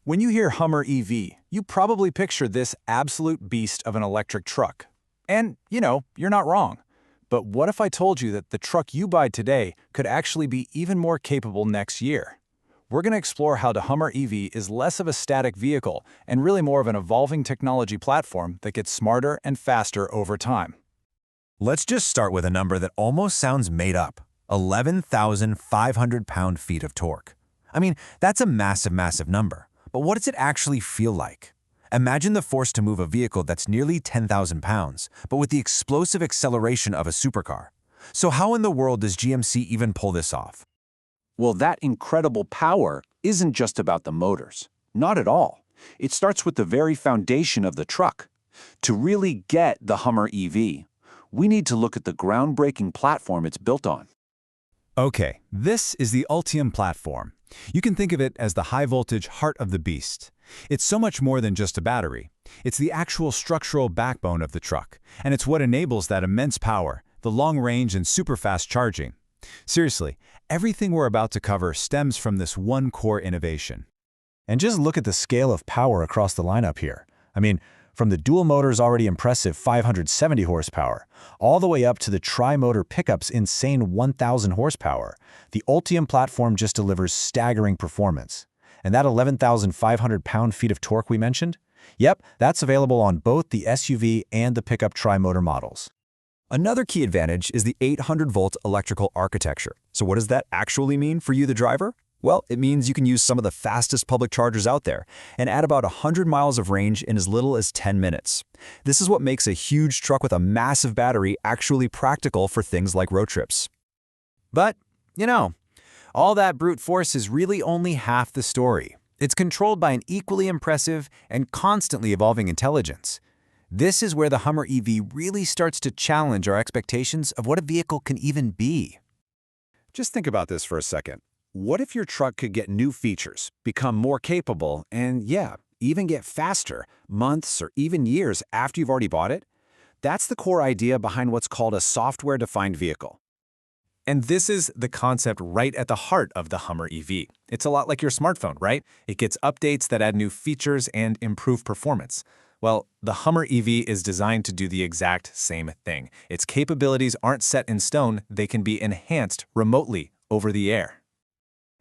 When you hear Hummer EV, you probably picture this absolute beast of an electric truck. And, you're not wrong. But what if I told you that the truck you buy today could actually be even more capable next year? We're going to explore how the Hummer EV is less of a static vehicle and really more of an evolving technology platform that gets smarter and faster over time. Let's just start with a number that almost sounds made up: 11,500 pound-feet of torque. I mean, that's a massive, massive number. But what does it actually feel like? Imagine the force to move a vehicle that's nearly 10,000 pounds, but with the explosive acceleration of a supercar. So how in the world does GMC even pull this off? Well, that incredible power isn't just about the motors. Not at all. It starts with the very foundation of the truck. To really get the Hummer EV, we need to look at the groundbreaking platform it's built on. Okay, this is the Ultium platform. You can think of it as the high-voltage heart of the beast. It's so much more than just a battery. It's the actual structural backbone of the truck, and it's what enables that immense power, the long range and super-fast charging. Seriously, everything we're about to cover stems from this one core innovation. And just look at the scale of power across the lineup here. I mean, from the dual motor's already impressive 570 horsepower, all the way up to the tri-motor pickup's insane 1,000 horsepower, the Ultium platform just delivers staggering performance. And that 11,500 pound-feet of torque we mentioned? Yep, that's available on both the SUV and the pickup tri-motor models. Another key advantage is the 800-volt electrical architecture. So what does that actually mean for you, the driver? Well, it means you can use some of the fastest public chargers out there and add about 100 miles of range in as little as 10 minutes. This is what makes a huge truck with a massive battery actually practical for things like road trips. But, all that brute force is really only half the story. It's controlled by an equally impressive and constantly evolving intelligence. This is where the Hummer EV really starts to challenge our expectations of what a vehicle can even be. Just think about this for a second. What if your truck could get new features, become more capable, and even get faster, months or even years after you've already bought it? That's the core idea behind what's called a software-defined vehicle. And this is the concept right at the heart of the Hummer EV. It's a lot like your smartphone, right? It gets updates that add new features and improve performance. Well, the Hummer EV is designed to do the exact same thing. Its capabilities aren't set in stone, they can be enhanced remotely over the air.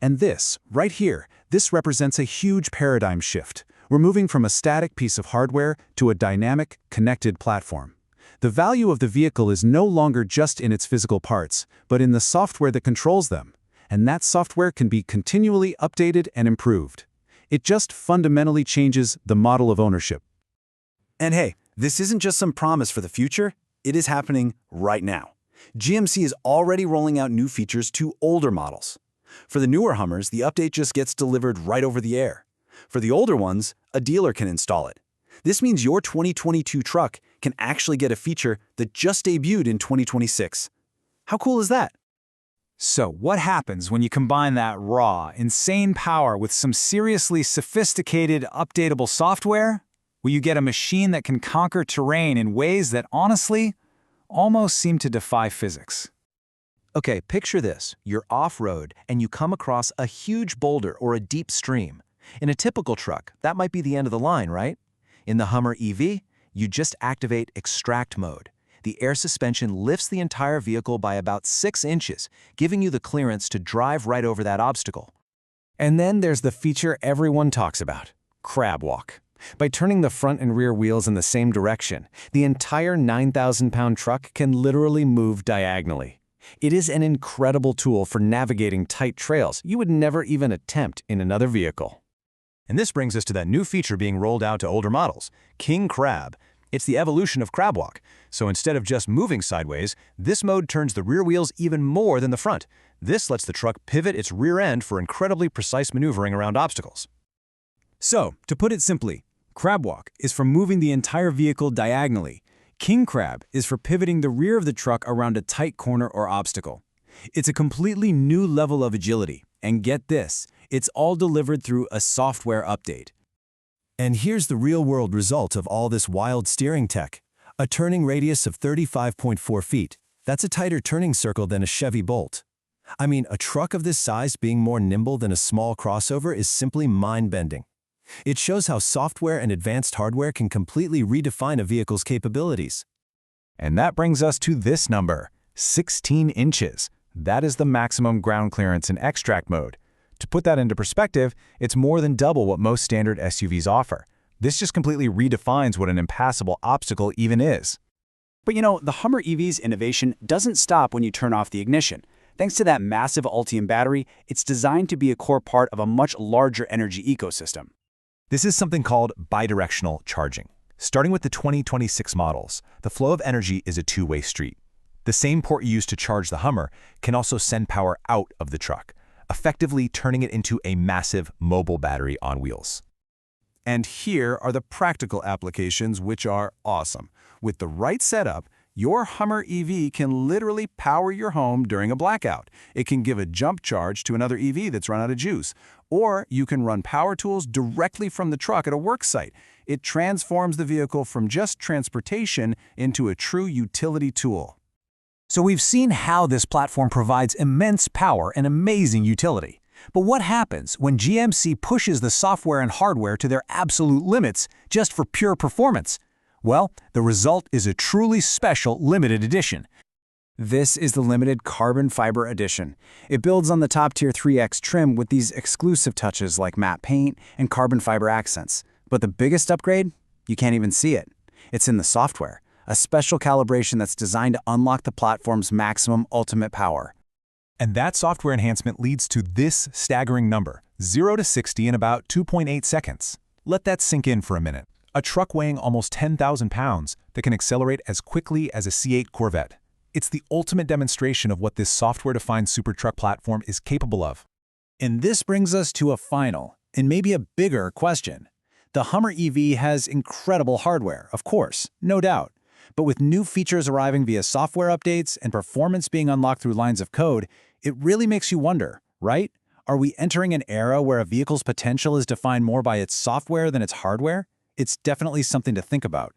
And this, right here, this represents a huge paradigm shift. We're moving from a static piece of hardware to a dynamic, connected platform. The value of the vehicle is no longer just in its physical parts, but in the software that controls them. And that software can be continually updated and improved. It just fundamentally changes the model of ownership. And hey, this isn't just some promise for the future, it is happening right now. GMC is already rolling out new features to older models. For the newer Hummers, the update just gets delivered right over the air. For the older ones, a dealer can install it. This means your 2022 truck can actually get a feature that just debuted in 2026. How cool is that? So what happens when you combine that raw, insane power with some seriously sophisticated, updatable software? Well, you get a machine that can conquer terrain in ways that honestly almost seem to defy physics. Okay, picture this. You're off-road and you come across a huge boulder or a deep stream. In a typical truck, that might be the end of the line, right? In the Hummer EV, you just activate extract mode. The air suspension lifts the entire vehicle by about 6 inches, giving you the clearance to drive right over that obstacle. And then there's the feature everyone talks about, crab walk. By turning the front and rear wheels in the same direction, the entire 9,000-pound truck can literally move diagonally. It is an incredible tool for navigating tight trails you would never even attempt in another vehicle. And this brings us to that new feature being rolled out to older models, King Crab. It's the evolution of crab walk. So instead of just moving sideways, this mode turns the rear wheels even more than the front. This lets the truck pivot its rear end for incredibly precise maneuvering around obstacles. So, to put it simply, crab walk is for moving the entire vehicle diagonally. King Crab is for pivoting the rear of the truck around a tight corner or obstacle. It's a completely new level of agility, and get this, it's all delivered through a software update. And here's the real-world result of all this wild steering tech. A turning radius of 35.4 feet. That's a tighter turning circle than a Chevy Bolt. I mean, a truck of this size being more nimble than a small crossover is simply mind-bending. It shows how software and advanced hardware can completely redefine a vehicle's capabilities. And that brings us to this number, 16 inches. That is the maximum ground clearance in extract mode. To put that into perspective, it's more than double what most standard SUVs offer. This just completely redefines what an impassable obstacle even is. But you know, the Hummer EV's innovation doesn't stop when you turn off the ignition. Thanks to that massive Ultium battery, it's designed to be a core part of a much larger energy ecosystem. This is something called bidirectional charging. Starting with the 2026 models, the flow of energy is a two-way street. The same port used to charge the Hummer can also send power out of the truck, effectively turning it into a massive mobile battery on wheels. And here are the practical applications, which are awesome. With the right setup, your Hummer EV can literally power your home during a blackout. It can give a jump charge to another EV that's run out of juice. Or you can run power tools directly from the truck at a work site. It transforms the vehicle from just transportation into a true utility tool. So we've seen how this platform provides immense power and amazing utility. But what happens when GMC pushes the software and hardware to their absolute limits just for pure performance? Well, the result is a truly special limited edition. This is the limited carbon fiber edition. It builds on the top-tier 3X trim with these exclusive touches like matte paint and carbon fiber accents. But the biggest upgrade? You can't even see it. It's in the software, a special calibration that's designed to unlock the platform's maximum ultimate power. And that software enhancement leads to this staggering number, 0 to 60 in about 2.8 seconds. Let that sink in for a minute. A truck weighing almost 10,000 pounds that can accelerate as quickly as a C8 Corvette. It's the ultimate demonstration of what this software-defined super truck platform is capable of. And this brings us to a final, and maybe a bigger question. The Hummer EV has incredible hardware, of course, no doubt. But with new features arriving via software updates and performance being unlocked through lines of code, it really makes you wonder, right? Are we entering an era where a vehicle's potential is defined more by its software than its hardware? It's definitely something to think about.